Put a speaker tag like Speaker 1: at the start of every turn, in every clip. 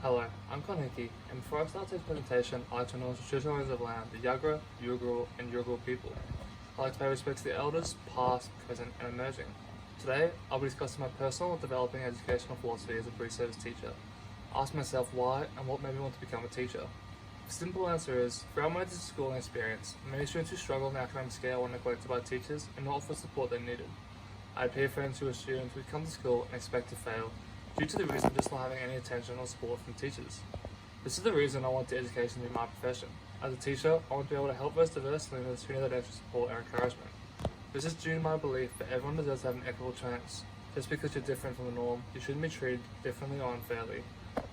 Speaker 1: Hello, I'm Koniki, and before I start today's presentation, I'd like to acknowledge the traditional owners of land, the Yuggera, Yuggera, and Yuggera people. I'd like to pay respect to the elders, past, present, and emerging. Today, I'll be discussing my personal developing educational philosophy as a pre-service teacher. I ask myself why and what made me want to become a teacher. The simple answer is, throughout my schooling experience, many students who struggle on the academic scale were neglected by teachers and not offered the support they needed. I had peer friends who were students who would come to school and expect to fail, due to the reason of just not having any attention or support from teachers. This is the reason I wanted education to be my profession. As a teacher, I want to be able to help those diverse learners who need that extra support and encouragement. This is due to my belief that everyone deserves to have an equitable chance. Just because you're different from the norm, you shouldn't be treated differently or unfairly.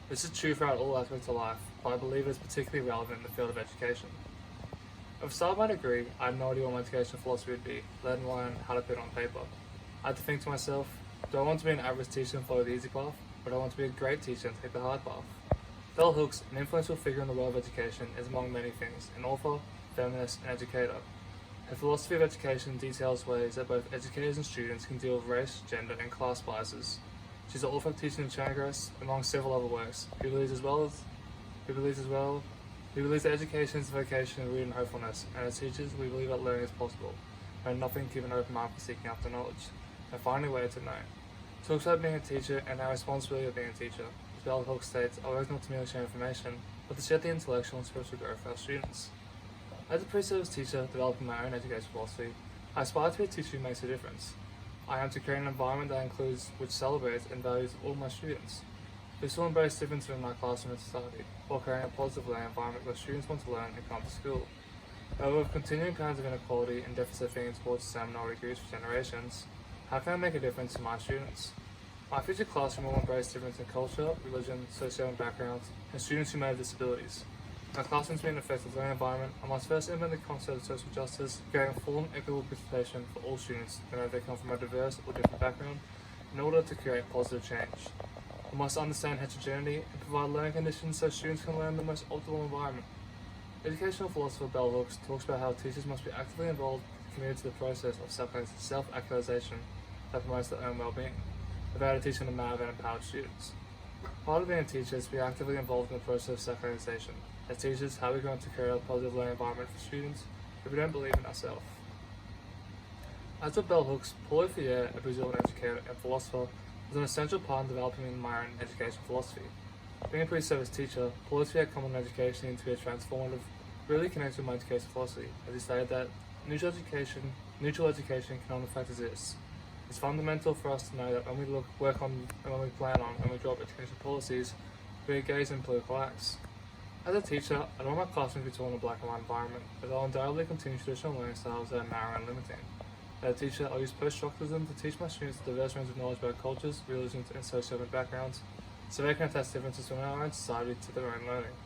Speaker 1: This is true throughout all aspects of life, but I believe it is particularly relevant in the field of education. At the start of my degree, I had no idea what my educational philosophy would be, let alone how to put it on paper. I had to think to myself, do I want to be an average teacher and follow the easy path, or do I want to be a great teacher and take the hard path? Bell Hooks, an influential figure in the world of education, is among many things, an author, feminist, and educator. Her philosophy of education details ways that both educators and students can deal with race, gender, and class biases. She's the author of Teaching and Transgress, among several other works. Who believes that education is a vocation rooted in hopefulness, and as teachers, we believe that learning is possible, and nothing given open mind for seeking after knowledge, and finding a way to know. Talks about being a teacher and our responsibility of being a teacher. As Bell Hooks states, our work is not to merely share information, but to share the intellectual and spiritual growth for our students. As a pre-service teacher developing my own education philosophy, I aspire to be a teacher who makes a difference. I am to create an environment that includes, which celebrates and values all my students. This will embrace differences in my classroom and society, while creating a positive learning environment where students want to learn and come to school. However, with continuing kinds of inequality and deficit thinking towards the same minority groups for generations, how can I make a difference to my students? My future classroom will embrace difference in culture, religion, socio backgrounds, and students who may have disabilities. My classroom to be an effective learning environment, I must first implement the concept of social justice, creating a full and equitable participation for all students, whether they come from a diverse or different background, in order to create positive change. I must understand heterogeneity and provide learning conditions so students can learn in the most optimal environment. Educational philosopher Bell Hooks talks about how teachers must be actively involved and committed to the process of self-actualization that promotes their own well-being, without teaching the matter that empowers students. Part of being a teacher is to be actively involved in the process of self-actualization. As teachers, how are we going to create a positive learning environment for students if we don't believe in ourselves? As with Bell Hooks, Paulo Freire, a Brazilian educator and philosopher, was an essential part in developing my own education philosophy. Being a pre-service teacher, Paulo Freire common education to be a transformative, really connects with my education philosophy, as he stated that neutral education can only fact exist. It's fundamental for us to know that when we work on and when we plan on and we draw up education policies, we engage in political acts. As a teacher, I don't want my classroom to be taught in a black and white environment, but I'll undoubtedly continue traditional learning styles that are narrow and limiting. As a teacher, I'll use post-structuralism to teach my students a diverse range of knowledge about cultures, religions, and socioeconomic backgrounds, so they can attest differences from our own society to their own learning.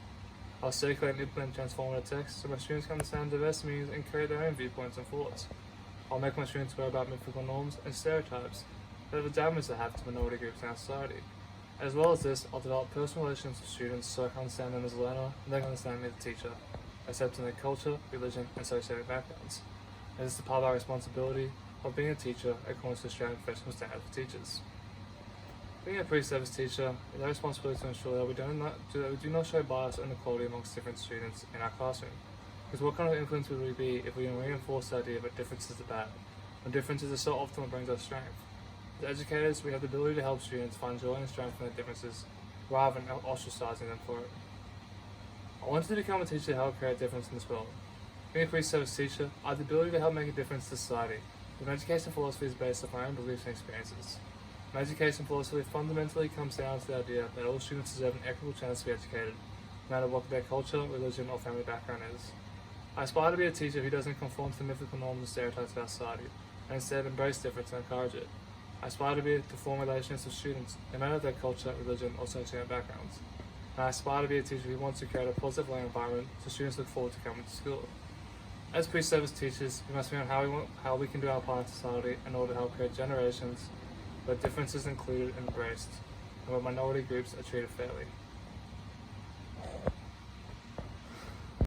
Speaker 1: I'll circulate and implement transformative texts so my students can understand diverse meanings and create their own viewpoints and thoughts. I'll make my students aware about mythical norms and stereotypes that have the damage they have to minority groups in our society. As well as this, I'll develop personal relationships with students so I can understand them as a learner and they can understand me as a teacher, accepting their culture, religion, and socioeconomic backgrounds. And this is part of our responsibility of being a teacher according to the Australian Professional Standard for Teachers. Being a pre-service teacher is our responsibility to ensure that we do not show bias or inequality amongst different students in our classroom. Because what kind of influence would we be if we reinforce the idea that differences are bad, when differences are so often what brings us strength? As educators, we have the ability to help students find joy and strength in their differences, rather than ostracizing them for it. I wanted to become a teacher to help create a difference in this world. Being a pre-service teacher, I have the ability to help make a difference to society. My education philosophy is based on my own beliefs and experiences. My education philosophy fundamentally comes down to the idea that all students deserve an equitable chance to be educated, no matter what their culture, religion, or family background is. I aspire to be a teacher who doesn't conform to the mythical norms and stereotypes of our society, and instead embrace difference and encourage it. I aspire to form relationships with students, no matter their culture, religion, or socioeconomic backgrounds. And I aspire to be a teacher who wants to create a positive learning environment so students look forward to coming to school. As pre-service teachers, we must learn how we can do our part in society in order to help create generations where difference is included and embraced, and where minority groups are treated fairly.